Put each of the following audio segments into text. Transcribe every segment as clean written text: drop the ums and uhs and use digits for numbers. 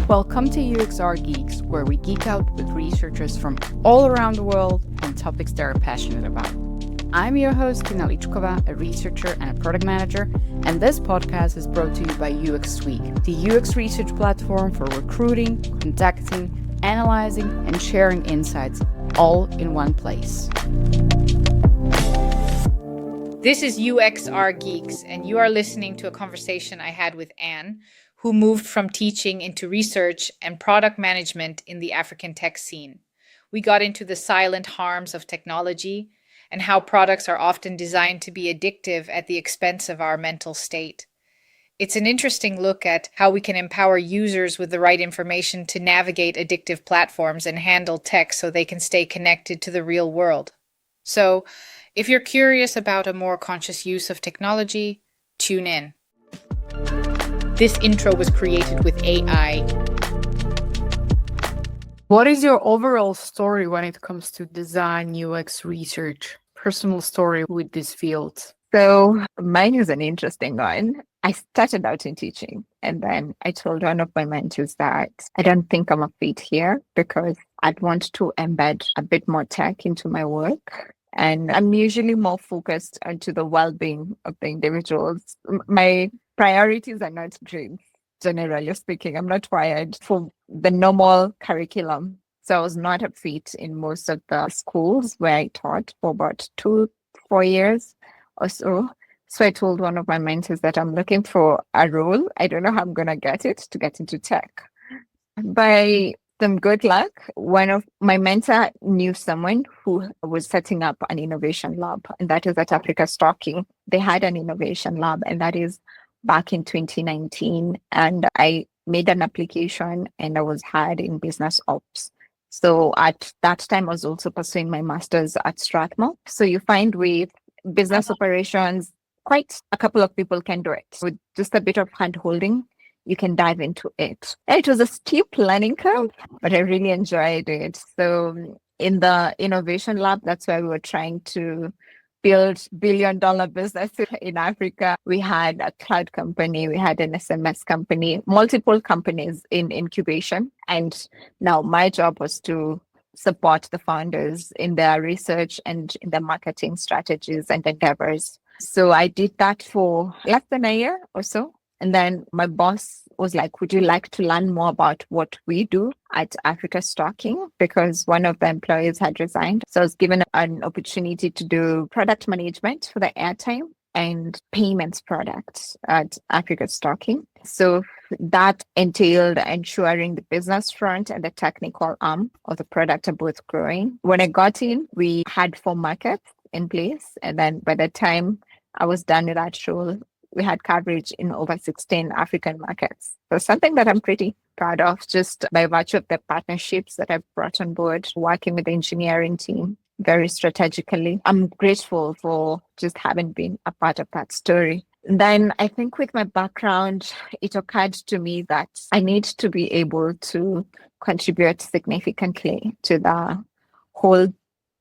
Welcome to UXR Geeks, where we geek out with researchers from all around the world on topics they're passionate about. I'm your host, Njoroge, a researcher and a product manager, and this podcast is brought to you by UX Week, the UX research platform for recruiting, contacting, analyzing, and sharing insights, all in one place. This is UXR Geeks, and you are listening to a conversation I had with Anne, who moved from teaching into research and product management in the African tech scene. We got into the silent harms of technology and how products are often designed to be addictive at the expense of our mental state. It's an interesting look at how we can empower users with the right information to navigate addictive platforms and handle tech so they can stay connected to the real world. So, if you're curious about a more conscious use of technology, tune in. This intro was created with AI. What is your overall story when it comes to design, UX research, personal story with this field? So mine is an interesting one. I started out in teaching, and then I told one of my mentors that I don't think I'm a fit here because I'd want to embed a bit more tech into my work. And I'm usually more focused onto the well-being of the individuals. My priorities are not grades, generally speaking. I'm not wired for the normal curriculum. So I was not a fit in most of the schools where I taught for about 2-4 years or so. So I told one of my mentors that I'm looking for a role. I don't know how I'm going to get into tech. By some good luck, one of my mentor knew someone who was setting up an innovation lab, and that is at Africa Stocking. They had an innovation lab, and that is back in 2019. And I made an application and I was hired in business ops. So at that time, I was also pursuing my master's at Strathmore. So you find with business operations, quite a couple of people can do it. With just a bit of hand holding, you can dive into it. And it was a steep learning curve, but I really enjoyed it. So in the innovation lab, that's where we were trying to build billion-dollar businesses in Africa. We had a cloud company, we had an SMS company, multiple companies in incubation. And now my job was to support the founders in their research and in their marketing strategies and endeavors. So I did that for less than a year or so. And then my boss was like, would you like to learn more about what we do at Africa Stocking? Because one of the employees had resigned. So I was given an opportunity to do product management for the airtime and payments products at Africa Stocking. So that entailed ensuring the business front and the technical arm of the product are both growing. When I got in, we had 4 markets in place. And then by the time I was done with that role, we had coverage in over 16 African markets. So something that I'm pretty proud of, just by virtue of the partnerships that I've brought on board, working with the engineering team very strategically. I'm grateful for just having been a part of that story. And then I think with my background, it occurred to me that I need to be able to contribute significantly to the whole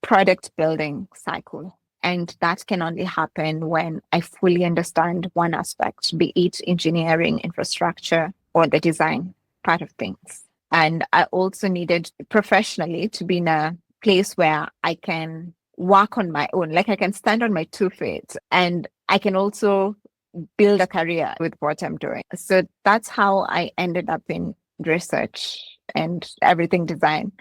product building cycle. And that can only happen when I fully understand one aspect, be it engineering, infrastructure, or the design part of things. And I also needed professionally to be in a place where I can work on my own, like I can stand on my 2 feet, and I can also build a career with what I'm doing. So that's how I ended up in research and everything design.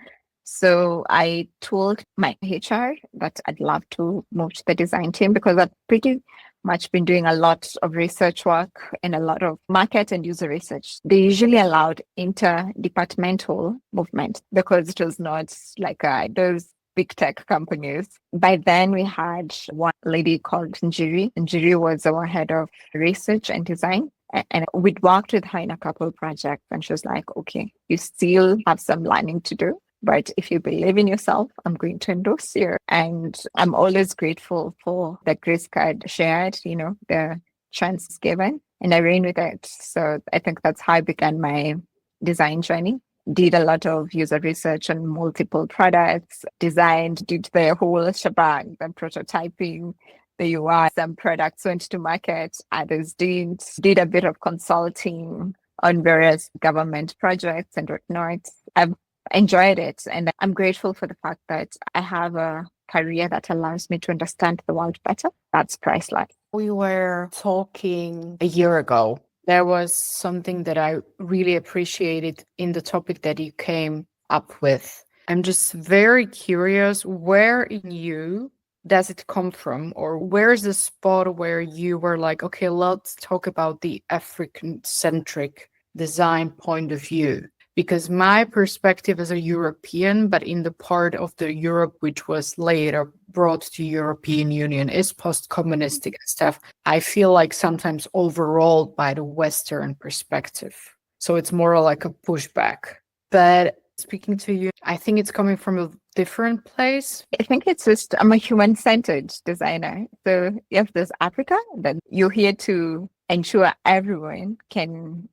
So I told my HR that I'd love to move to the design team because I've pretty much been doing a lot of research work and a lot of market and user research. They usually allowed interdepartmental movement because it was not like those big tech companies. By then we had one lady called Njoroge. Njoroge was our head of research and design. And we'd worked with her in a couple of projects, and she was like, okay, you still have some learning to do. But if you believe in yourself, I'm going to endorse you. And I'm always grateful for the grace card shared, the chance given. And I ran with it. So I think that's how I began my design journey. Did a lot of user research on multiple products, did the whole shebang, the prototyping, the UI. Some products went to market, others didn't. Did a bit of consulting on various government projects and whatnot. I've enjoyed it, and I'm grateful for the fact that I have a career that allows me to understand the world better. That's priceless. We were talking a year ago. There was something that I really appreciated in the topic that you came up with. I'm just very curious, where in you does it come from? Or where's the spot where you were like, okay, let's talk about the African centric design point of view? Because my perspective as a European, but in the part of the Europe which was later brought to European Union, is post-communistic and stuff, I feel like sometimes overawed by the Western perspective. So it's more like a pushback. But speaking to you, I think it's coming from a different place. I think it's just I'm a human-centered designer. So if there's Africa, then you're here to ensure everyone can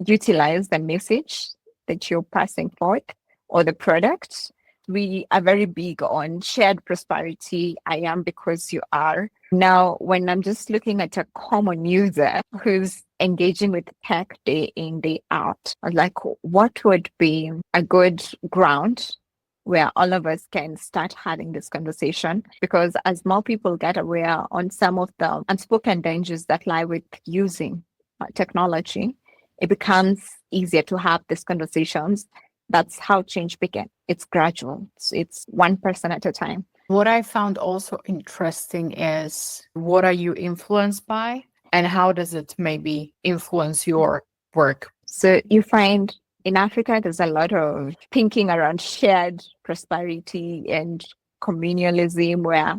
utilize the message that you're passing forth or the product. We are very big on shared prosperity. I am because you are. Now, when I'm just looking at a common user who's engaging with tech day in, day out, I was like, what would be a good ground where all of us can start having this conversation? Because as more people get aware on some of the unspoken dangers that lie with using technology, it becomes easier to have these conversations. That's how change began. It's gradual. It's one person at a time. What I found also interesting is, what are you influenced by and how does it maybe influence your work? So you find in Africa, there's a lot of thinking around shared prosperity and communalism where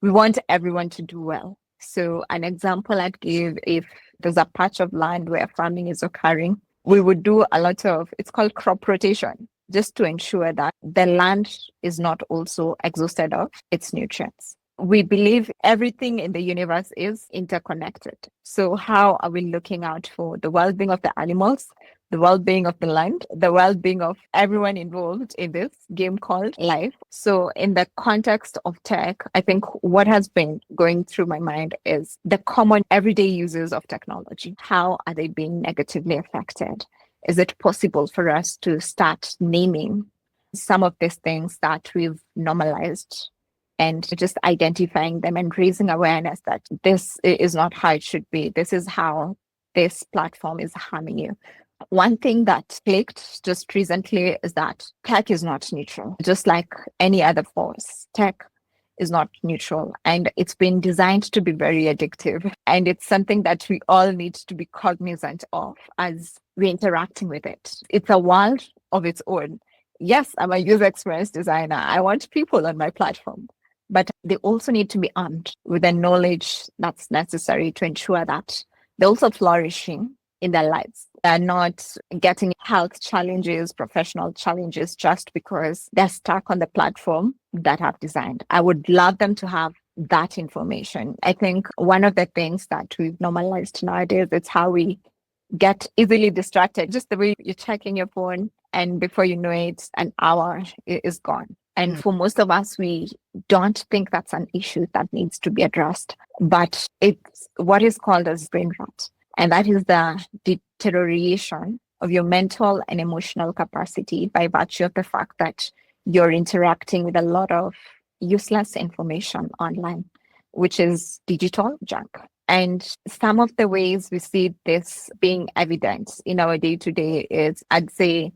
we want everyone to do well. So an example I'd give, if there's a patch of land where farming is occurring, we would do a lot of, it's called crop rotation, just to ensure that the land is not also exhausted of its nutrients. We believe everything in the universe is interconnected. So how are we looking out for the well-being of the animals, the well-being of the land, the well-being of everyone involved in this game called life? So in the context of tech, I think what has been going through my mind is the common everyday users of technology. How are they being negatively affected? Is it possible for us to start naming some of these things that we've normalized and just identifying them and raising awareness that this is not how it should be? This is how this platform is harming you. One thing that clicked just recently is that tech is not neutral. Just like any other force, tech is not neutral, and it's been designed to be very addictive. And it's something that we all need to be cognizant of as we're interacting with it. It's a world of its own. Yes, I'm a user experience designer. I want people on my platform, but they also need to be armed with the knowledge that's necessary to ensure that they're also flourishing in their lives. They're not getting health challenges, professional challenges, just because they're stuck on the platform that I've designed. I would love them to have that information. I think one of the things that we've normalized nowadays is how we get easily distracted. Just the way you're checking your phone, and before you know it, an hour is gone. And for most of us, we don't think that's an issue that needs to be addressed. But it's what is called as brain rot. And that is the deterioration of your mental and emotional capacity by virtue of the fact that you're interacting with a lot of useless information online, which is digital junk. And some of the ways we see this being evident in our day-to-day is, I'd say,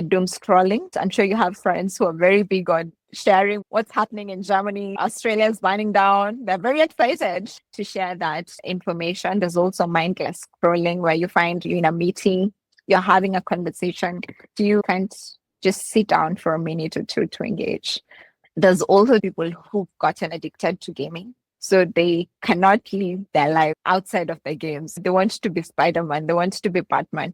doom scrolling. I'm sure you have friends who are very big on sharing what's happening in Germany. Australia is burning down. They're very excited to share that information. There's also mindless scrolling, where you find you in a meeting, you're having a conversation, you can't just sit down for a minute or two to engage. There's also people who've gotten addicted to gaming. So they cannot live their life outside of the games. They want to be Spider-Man. They want to be Batman.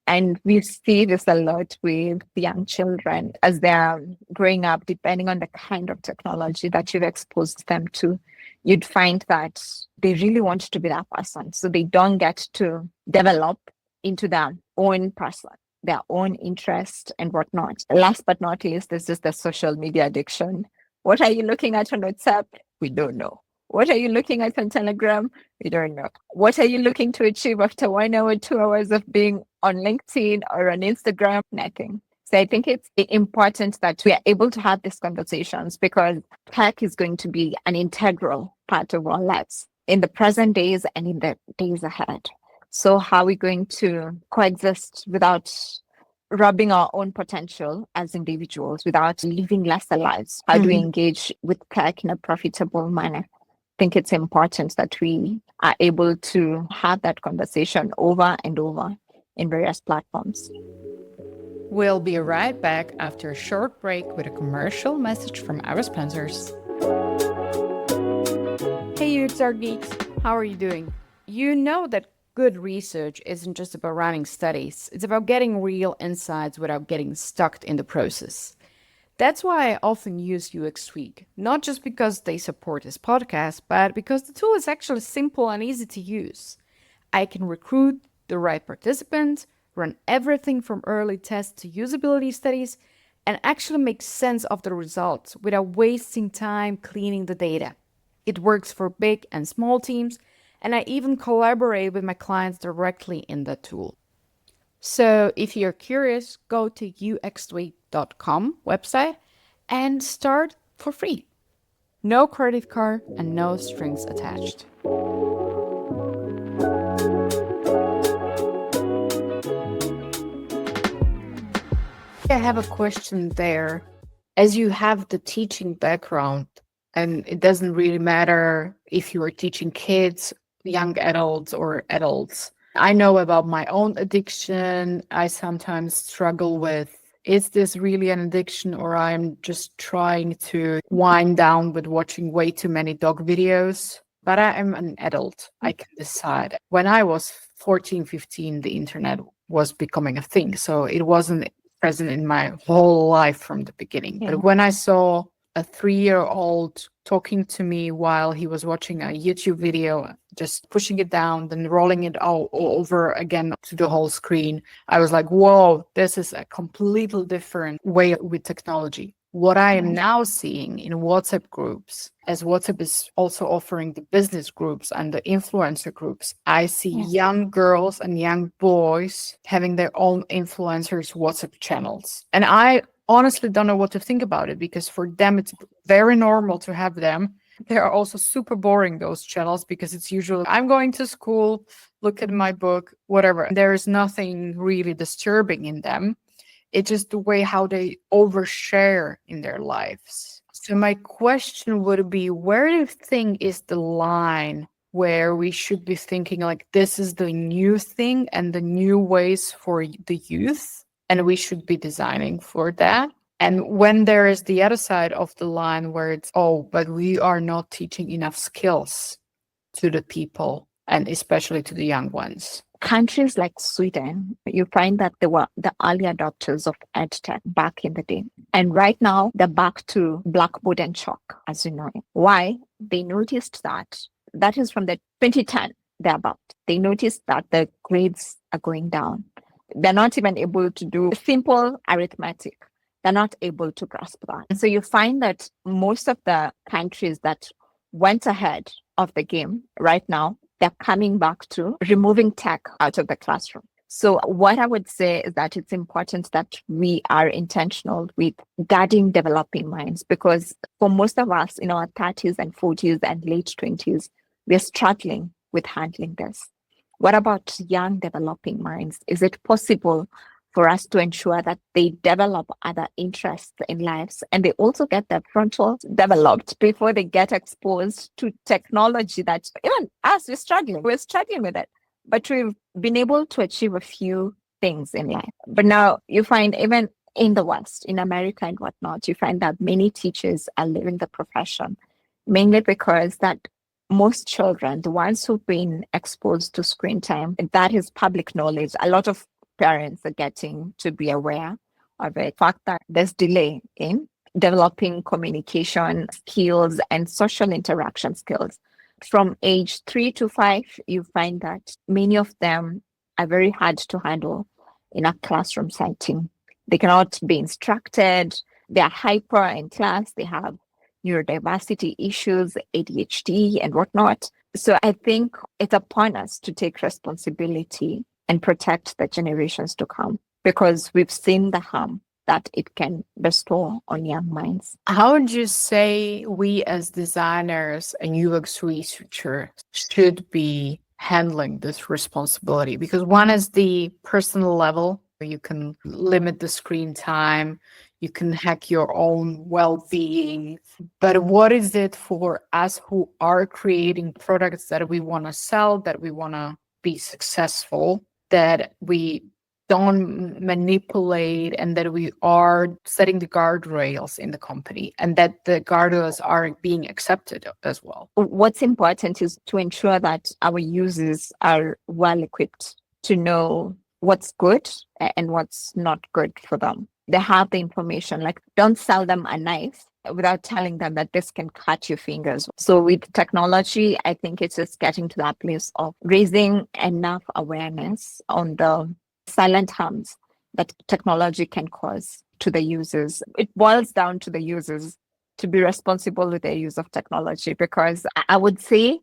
And we see this a lot with young children as they're growing up, depending on the kind of technology that you've exposed them to. You'd find that they really want to be that person. So they don't get to develop into their own person, their own interest and whatnot. Last but not least, there's just the social media addiction. What are you looking at on WhatsApp? We don't know. What are you looking at on Telegram? We don't know. What are you looking to achieve after 1 hour, 2 hours of being on LinkedIn or on Instagram, nothing. So I think it's important that we are able to have these conversations because tech is going to be an integral part of our lives in the present days and in the days ahead. So how are we going to coexist without robbing our own potential as individuals, without living lesser lives? How do we engage with tech in a profitable manner? I think it's important that we are able to have that conversation over and over in various platforms. We'll be right back after a short break with a commercial message from our sponsors. Hey UXR geeks, how are you doing? You know that good research isn't just about running studies, it's about getting real insights without getting stuck in the process. That's why I often use UX Suite, not just because they support this podcast, but because the tool is actually simple and easy to use. I can recruit the right participants, run everything from early tests to usability studies, and actually make sense of the results without wasting time cleaning the data. It works for big and small teams, and I even collaborate with my clients directly in the tool. So if you're curious, go to uxsuite.com website and start for free. No credit card and no strings attached. I have a question there. As you have the teaching background, and it doesn't really matter if you are teaching kids, young adults, or adults. I know about my own addiction. I sometimes struggle with, is this really an addiction, or I'm just trying to wind down with watching way too many dog videos? But I am an adult. I can decide. When I was 14, 15, the internet was becoming a thing. So it wasn't present in my whole life from the beginning. Yeah. But when I saw a 3-year-old talking to me while he was watching a YouTube video, just pushing it down, then rolling it all over again to the whole screen, I was like, whoa, this is a completely different way with technology. What I am now seeing in WhatsApp groups, as WhatsApp is also offering the business groups and the influencer groups, I see young girls and young boys having their own influencers WhatsApp channels. And I honestly don't know what to think about it, because for them, it's very normal to have them. They are also super boring, those channels, because it's usually, I'm going to school, look at my book, whatever. There is nothing really disturbing in them. It's just the way how they overshare in their lives. So my question would be, where do you think is the line where we should be thinking like this is the new thing and the new ways for the youth, and we should be designing for that? And when there is the other side of the line where it's, oh, but we are not teaching enough skills to the people, and especially to the young ones. Countries like Sweden, you find that they were the early adopters of EdTech back in the day. And right now, they're back to blackboard and chalk, as you know. Why? They noticed that is from the 2010, thereabout. They noticed that the grades are going down. They're not even able to do simple arithmetic. They're not able to grasp that. And so you find that most of the countries that went ahead of the game right now, they're coming back to removing tech out of the classroom. So what I would say is that it's important that we are intentional with guarding developing minds, because for most of us in our 30s and 40s and late 20s, we're struggling with handling this. What about young developing minds? Is it possible for us to ensure that they develop other interests in lives and they also get their frontals developed before they get exposed to technology that even us, we're struggling with it. But we've been able to achieve a few things in life. But now you find even in the West, in America and whatnot, you find that many teachers are leaving the profession, mainly because that most children, the ones who've been exposed to screen time, that is public knowledge. A lot of parents are getting to be aware of the fact that there's delay in developing communication skills and social interaction skills. From age 3 to 5, you find that many of them are very hard to handle in a classroom setting. They cannot be instructed. They are hyper in class. They have neurodiversity issues, ADHD and whatnot. So I think it's upon us to take responsibility and protect the generations to come, because we've seen the harm that it can bestow on young minds. How would you say we as designers and UX researchers should be handling this responsibility? Because one is the personal level. You can limit the screen time, you can hack your own well-being. But what is it for us who are creating products that we want to sell, that we want to be successful, that we don't manipulate, and that we are setting the guardrails in the company, and that the guardrails are being accepted as well? What's important is to ensure that our users are well equipped to know what's good and what's not good for them. They have the information, like don't sell them a knife without telling them that this can cut your fingers. So with technology, I think it's just getting to that place of raising enough awareness on the silent harms that technology can cause to the users. It boils down to the users to be responsible with their use of technology, because I would say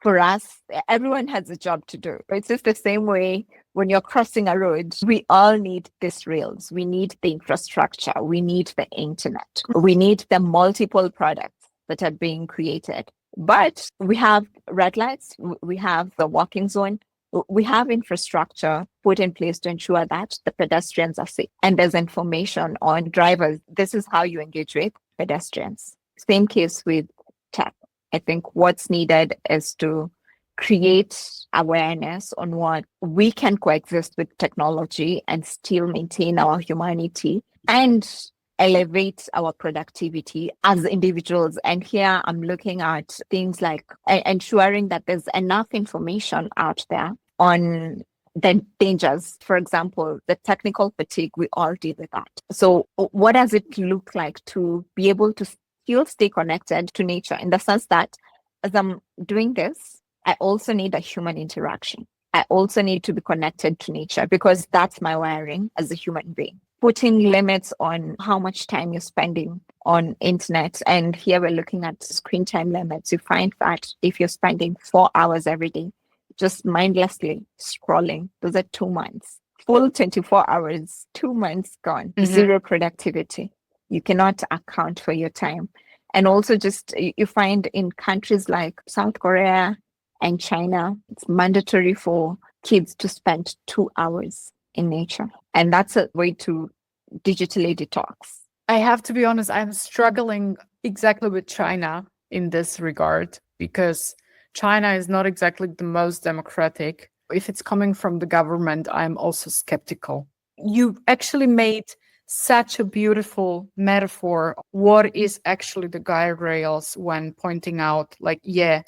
for us, everyone has a job to do. It's just the same way when you're crossing a road, we all need these rails. We need the infrastructure. We need the internet. We need the multiple products that are being created. But we have red lights. We have the walking zone. We have infrastructure put in place to ensure that the pedestrians are safe. And there's information on drivers. This is how you engage with pedestrians. Same case with tech. I think what's needed is to create awareness on what we can coexist with technology and still maintain our humanity and elevate our productivity as individuals. And here I'm looking at things like ensuring that there's enough information out there on the dangers. For example, the technical fatigue, we all deal with that. So what does it look like to be able to still stay connected to nature, in the sense that as I'm doing this, I also need a human interaction. I also need to be connected to nature, because that's my wiring as a human being. Putting limits on how much time you're spending on internet. And here we're looking at screen time limits. You find that if you're spending 4 hours every day, just mindlessly scrolling, those are 2 months. Full 24 hours, 2 months gone, zero productivity. You cannot account for your time. And also just you find in countries like South Korea and China, it's mandatory for kids to spend 2 hours in nature. And that's a way to digitally detox. I have to be honest, I'm struggling exactly with China in this regard, because China is not exactly the most democratic. If it's coming from the government, I'm also skeptical. You actually made such a beautiful metaphor. What is actually the guardrails when pointing out, like, yeah,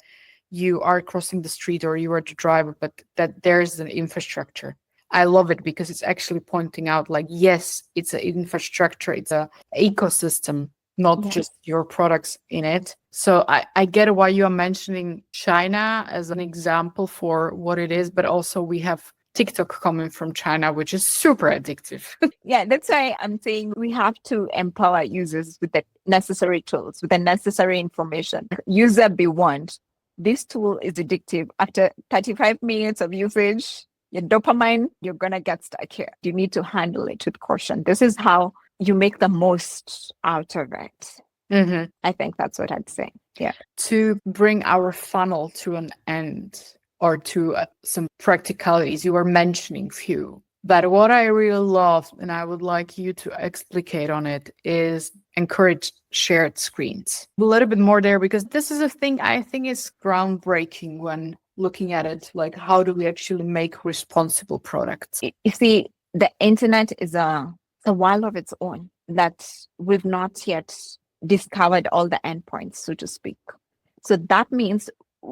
you are crossing the street or you are the driver, but that there's an infrastructure. I love it because it's actually pointing out, like, yes, it's an infrastructure, it's an ecosystem, not just your products in it. So I get why you are mentioning China as an example for what it is, but also we have TikTok coming from China, which is super addictive. Yeah, that's why I'm saying we have to empower users with the necessary tools, with the necessary information. User be warned. This tool is addictive. After 35 minutes of usage, your dopamine, you're going to get stuck here. You need to handle it with caution. This is how you make the most out of it. I think that's what I'd say. Yeah. To bring our funnel to an end, or to some practicalities, you were mentioning few. But what I really love, and I would like you to explicate on it, is encourage shared screens. A little bit more there, because this is a thing I think is groundbreaking when looking at it. Like, how do we actually make responsible products? You see, the internet is a world of its own that we've not yet discovered all the endpoints, so to speak. So that means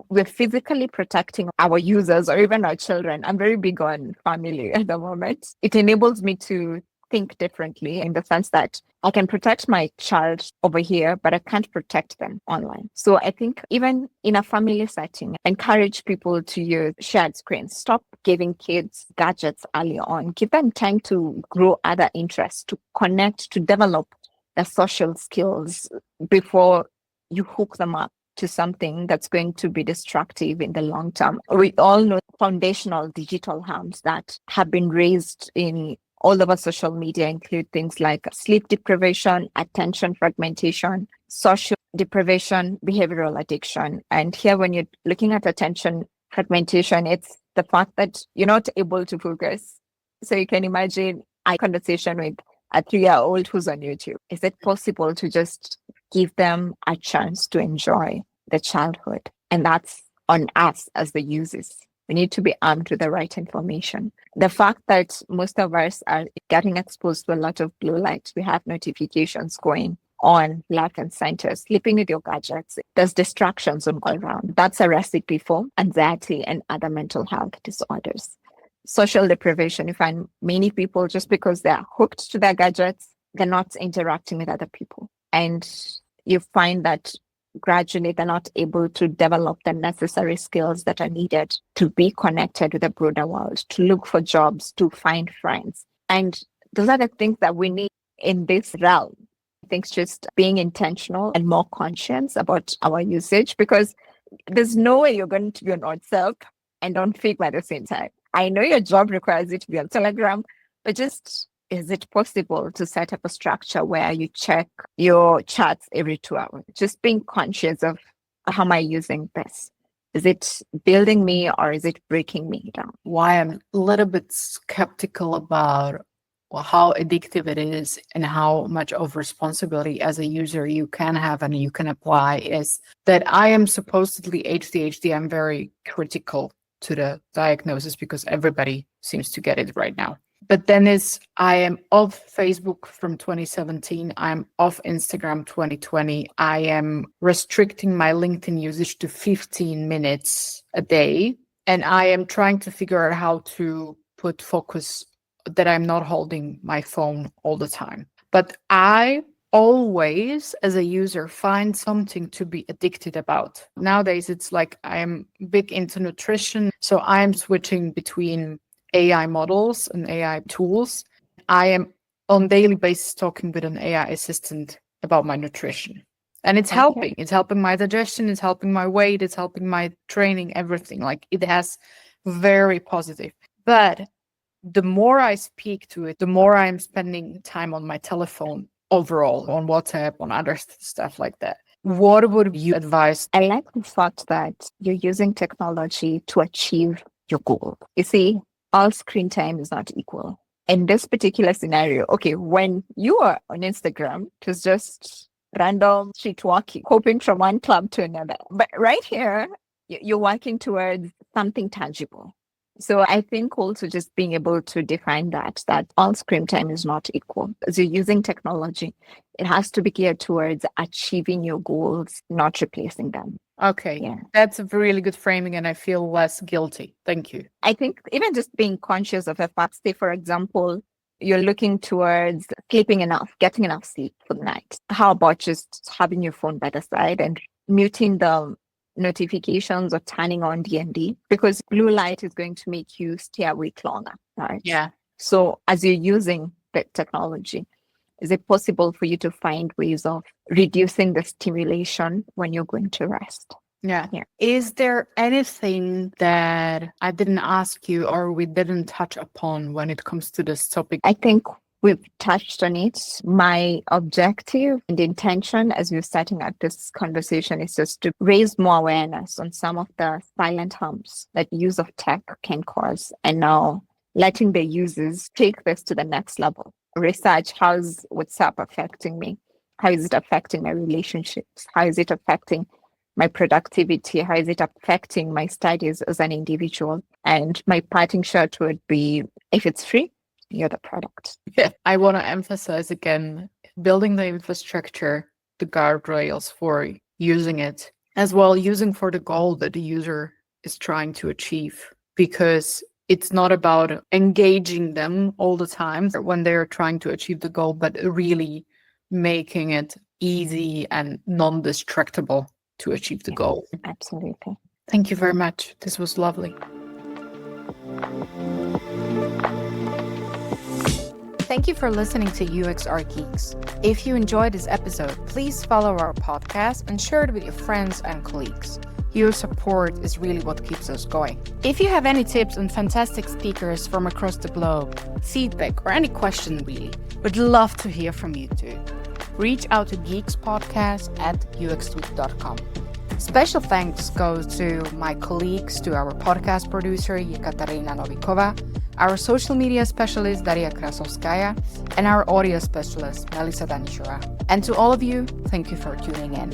we're physically protecting our users or even our children. I'm very big on family at the moment. It enables me to think differently, in the sense that I can protect my child over here, but I can't protect them online. So I think even in a family setting, encourage people to use shared screens. Stop giving kids gadgets early on. Give them time to grow other interests, to connect, to develop their social skills before you hook them up to something that's going to be destructive in the long term. We all know foundational digital harms that have been raised in all over social media include things like sleep deprivation, attention fragmentation, social deprivation, behavioral addiction. And here, when you're looking at attention fragmentation, it's the fact that you're not able to focus. So you can imagine a conversation with a 3-year-old who's on YouTube. Is it possible to just give them a chance to enjoy the childhood? And that's on us as the users. We need to be armed with the right information. The fact that most of us are getting exposed to a lot of blue light, we have notifications going on left and center, sleeping with your gadgets. There's distractions all around. That's a recipe for anxiety and other mental health disorders. Social deprivation, you find many people, just because they're hooked to their gadgets, they're not interacting with other people. And you find that gradually they're not able to develop the necessary skills that are needed to be connected with the broader world, to look for jobs, to find friends. And those are the things that we need in this realm. I think just being intentional and more conscious about our usage, because there's no way you're going to be on WhatsApp and on Figma at the same time. I know your job requires you to be on Telegram, but just is it possible to set up a structure where you check your chats every 2 hours? Just being conscious of how am I using this? Is it building me or is it breaking me down? Why I'm a little bit skeptical about how addictive it is and how much of responsibility as a user you can have and you can apply is that I am supposedly ADHD. I'm very critical to the diagnosis because everybody seems to get it right now. But then I am off Facebook from 2017. I'm off Instagram 2020. I am restricting my LinkedIn usage to 15 minutes a day. And I am trying to figure out how to put focus that I'm not holding my phone all the time. But I always, as a user, find something to be addicted about. Nowadays, it's like I'm big into nutrition. So I'm switching between AI models and AI tools. I am on daily basis talking with an AI assistant about my nutrition. And it's helping. It's helping my digestion. It's helping my weight. It's helping my training, everything. Like it has very positive. But the more I speak to it, the more I'm spending time on my telephone overall, on WhatsApp, on other stuff like that. What would you advise? I like the fact that you're using technology to achieve your goal. You see, all screen time is not equal. In this particular scenario, okay, when you are on Instagram, it was just random street walking, hopping from one club to another. But right here, you're working towards something tangible. So I think also just being able to define that all screen time is not equal. As you're using technology, it has to be geared towards achieving your goals, not replacing them. Okay, yeah. That's a really good framing and I feel less guilty. Thank you. I think even just being conscious of the fact, say, for example, you're looking towards sleeping enough, getting enough sleep for the night. How about just having your phone by the side and muting the notifications or turning on DND, because blue light is going to make you stay awake longer, right? Yeah. So as you're using the technology, is it possible for you to find ways of reducing the stimulation when you're going to rest? Yeah. Is there anything that I didn't ask you or we didn't touch upon when it comes to this topic? I think we've touched on it. My objective and intention as we're starting out this conversation is just to raise more awareness on some of the silent harms that use of tech can cause, and now letting the users take this to the next level. Research, how's WhatsApp affecting me? How is it affecting my relationships? How is it affecting my productivity? How is it affecting my studies as an individual? And my parting shot would be, if it's free, you're the product. Yeah, I want to emphasize again, building the infrastructure, the guardrails for using it, as well using for the goal that the user is trying to achieve, because it's not about engaging them all the time when they're trying to achieve the goal, but really making it easy and non-distractable to achieve the goal. Absolutely. Thank you very much. This was lovely. Thank you for listening to UXR Geeks. If you enjoyed this episode, please follow our podcast and share it with your friends and colleagues. Your support is really what keeps us going. If you have any tips on fantastic speakers from across the globe, feedback, or any question really, we'd love to hear from you too. Reach out to geekspodcast@uxtweek.com. Special thanks goes to my colleagues, to our podcast producer, Yekaterina Novikova, our social media specialist, Daria Krasovskaya, and our audio specialist, Melissa Danishova. And to all of you, thank you for tuning in.